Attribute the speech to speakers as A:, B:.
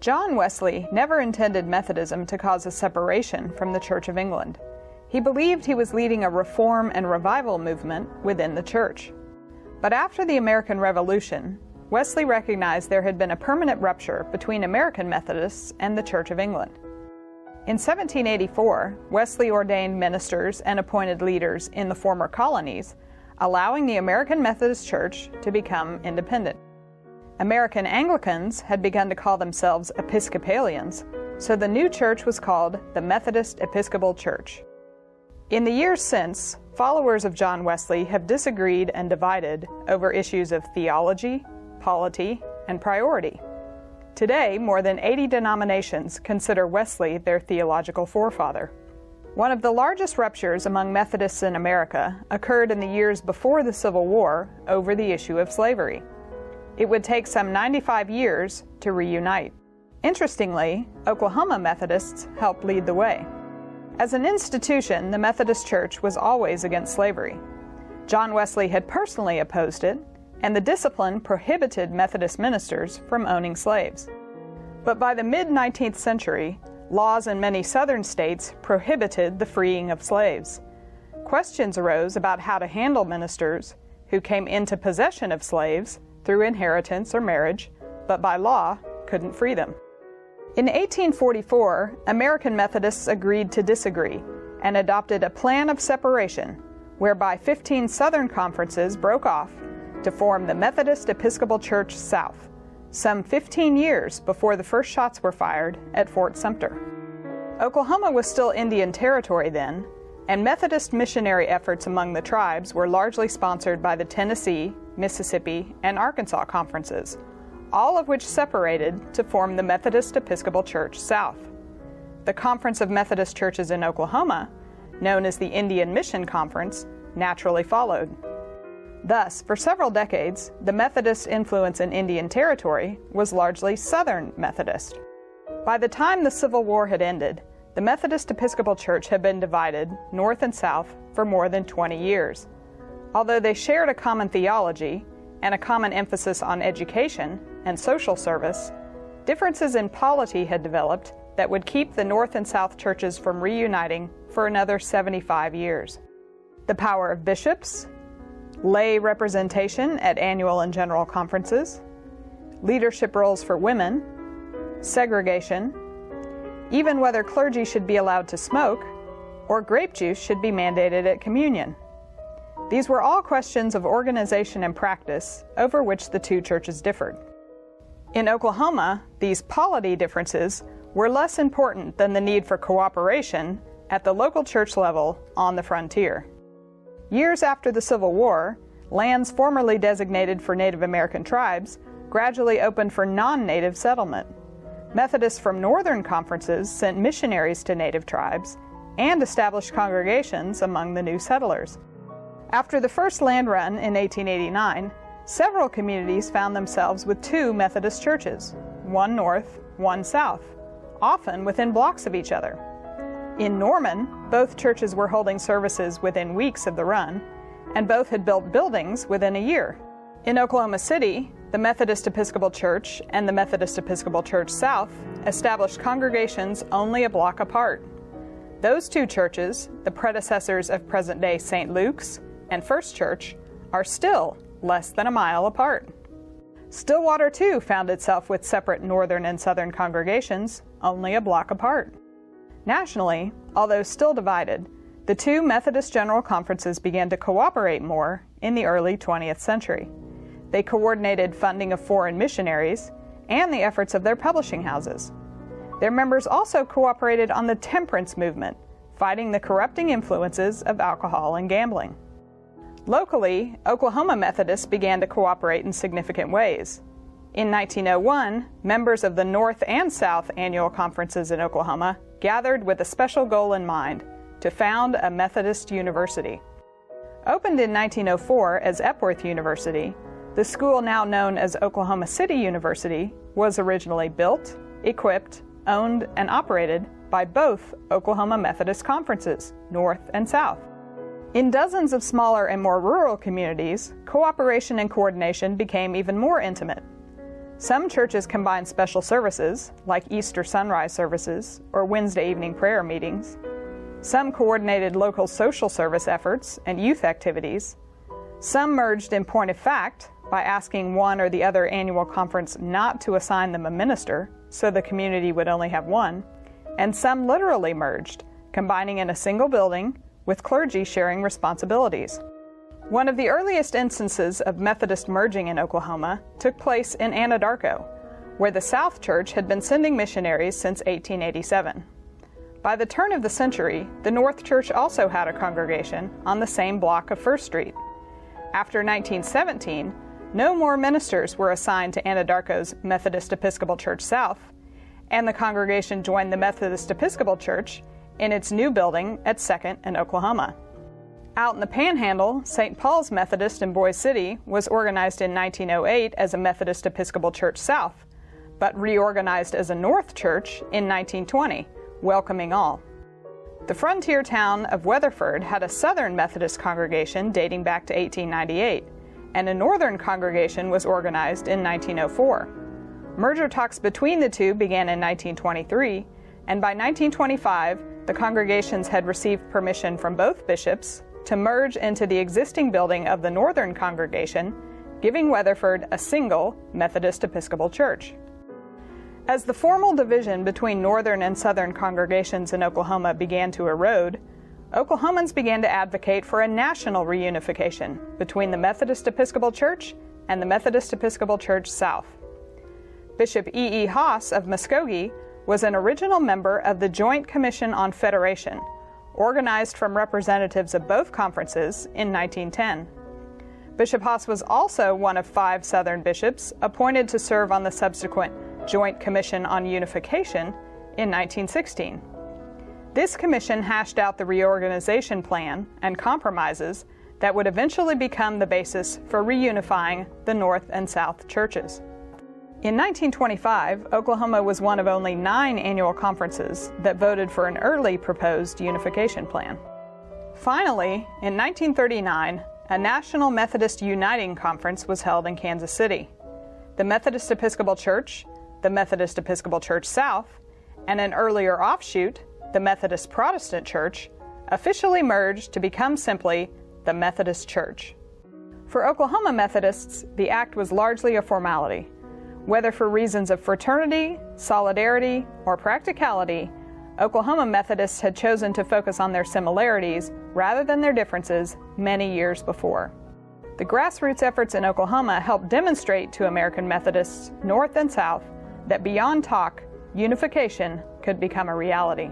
A: John Wesley never intended Methodism to cause a separation from the Church of England. He believed he was leading a reform and revival movement within the church. But after the American Revolution, Wesley recognized there had been a permanent rupture between American Methodists and the Church of England. In 1784, Wesley ordained ministers and appointed leaders in the former colonies, allowing the American Methodist Church to become independent. American Anglicans had begun to call themselves Episcopalians, so the new church was called the Methodist Episcopal Church. In the years since, followers of John Wesley have disagreed and divided over issues of theology, polity, and priority. Today, more than 80 denominations consider Wesley their theological forefather. One of the largest ruptures among Methodists in America occurred in the years before the Civil War over the issue of slavery. It would take some 95 years to reunite. Interestingly, Oklahoma Methodists helped lead the way. As an institution, the Methodist Church was always against slavery. John Wesley had personally opposed it, and the discipline prohibited Methodist ministers from owning slaves. But by the mid-19th century, laws in many southern states prohibited the freeing of slaves. Questions arose about how to handle ministers who came into possession of slaves through inheritance or marriage, but by law couldn't free them. In 1844, American Methodists agreed to disagree and adopted a plan of separation, whereby 15 Southern conferences broke off to form the Methodist Episcopal Church South, some 15 years before the first shots were fired at Fort Sumter. Oklahoma was still Indian Territory then, and Methodist missionary efforts among the tribes were largely sponsored by the Tennessee, Mississippi, and Arkansas conferences, all of which separated to form the Methodist Episcopal Church South. The Conference of Methodist Churches in Oklahoma, known as the Indian Mission Conference, naturally followed. Thus, for several decades, the Methodist influence in Indian Territory was largely Southern Methodist. By the time the Civil War had ended, the Methodist Episcopal Church had been divided north and south for more than 20 years. Although they shared a common theology and a common emphasis on education and social service, differences in polity had developed that would keep the North and South churches from reuniting for another 75 years. The power of bishops, lay representation at annual and general conferences, leadership roles for women, segregation, even whether clergy should be allowed to smoke, or grape juice should be mandated at communion. These were all questions of organization and practice over which the two churches differed. In Oklahoma, these polity differences were less important than the need for cooperation at the local church level on the frontier. Years after the Civil War, lands formerly designated for Native American tribes gradually opened for non-Native settlement. Methodists from northern conferences sent missionaries to Native tribes and established congregations among the new settlers. After the first land run in 1889, several communities found themselves with two Methodist churches, one north, one south, often within blocks of each other. In Norman, both churches were holding services within weeks of the run, and both had built buildings within a year. In Oklahoma City, the Methodist Episcopal Church and the Methodist Episcopal Church South established congregations only a block apart. Those two churches, the predecessors of present-day St. Luke's and First Church, are still less than a mile apart. Stillwater, too, found itself with separate northern and southern congregations only a block apart. Nationally, although still divided, the two Methodist General Conferences began to cooperate more in the early 20th century. They coordinated funding of foreign missionaries and the efforts of their publishing houses. Their members also cooperated on the temperance movement, fighting the corrupting influences of alcohol and gambling. Locally, Oklahoma Methodists began to cooperate in significant ways. In 1901, members of the North and South annual conferences in Oklahoma gathered with a special goal in mind: to found a Methodist university. Opened in 1904 as Epworth University, the school now known as Oklahoma City University was originally built, equipped, owned, and operated by both Oklahoma Methodist conferences, North and South. In dozens of smaller and more rural communities, cooperation and coordination became even more intimate. Some churches combine special services, like Easter sunrise services or Wednesday evening prayer meetings. Some coordinated local social service efforts and youth activities. Some merged in point of fact by asking one or the other annual conference not to assign them a minister, so the community would only have one. And some literally merged, combining in a single building with clergy sharing responsibilities. One of the earliest instances of Methodist merging in Oklahoma took place in Anadarko, where the South Church had been sending missionaries since 1887. By the turn of the century, the North Church also had a congregation on the same block of First Street. After 1917, no more ministers were assigned to Anadarko's Methodist Episcopal Church South, and the congregation joined the Methodist Episcopal Church in its new building at 2nd and Oklahoma. Out in the Panhandle, St. Paul's Methodist in Boise City was organized in 1908 as a Methodist Episcopal Church South, but reorganized as a North Church in 1920, welcoming all. The frontier town of Weatherford had a Southern Methodist congregation dating back to 1898, and a Northern congregation was organized in 1904. Merger talks between the two began in 1923, and by 1925, the congregations had received permission from both bishops to merge into the existing building of the Northern congregation, giving Weatherford a single Methodist Episcopal Church. As the formal division between Northern and Southern congregations in Oklahoma began to erode, Oklahomans began to advocate for a national reunification between the Methodist Episcopal Church and the Methodist Episcopal Church South. Bishop E.E. Haas of Muskogee was an original member of the Joint Commission on Federation, organized from representatives of both conferences in 1910. Bishop Haas was also one of 5 Southern bishops appointed to serve on the subsequent Joint Commission on Unification in 1916. This commission hashed out the reorganization plan and compromises that would eventually become the basis for reunifying the North and South churches. In 1925, Oklahoma was one of only 9 annual conferences that voted for an early proposed unification plan. Finally, in 1939, a National Methodist Uniting Conference was held in Kansas City. The Methodist Episcopal Church, the Methodist Episcopal Church South, and an earlier offshoot, the Methodist Protestant Church, officially merged to become simply the Methodist Church. For Oklahoma Methodists, the act was largely a formality. Whether for reasons of fraternity, solidarity, or practicality, Oklahoma Methodists had chosen to focus on their similarities rather than their differences many years before. The grassroots efforts in Oklahoma helped demonstrate to American Methodists, North and South, that beyond talk, unification could become a reality.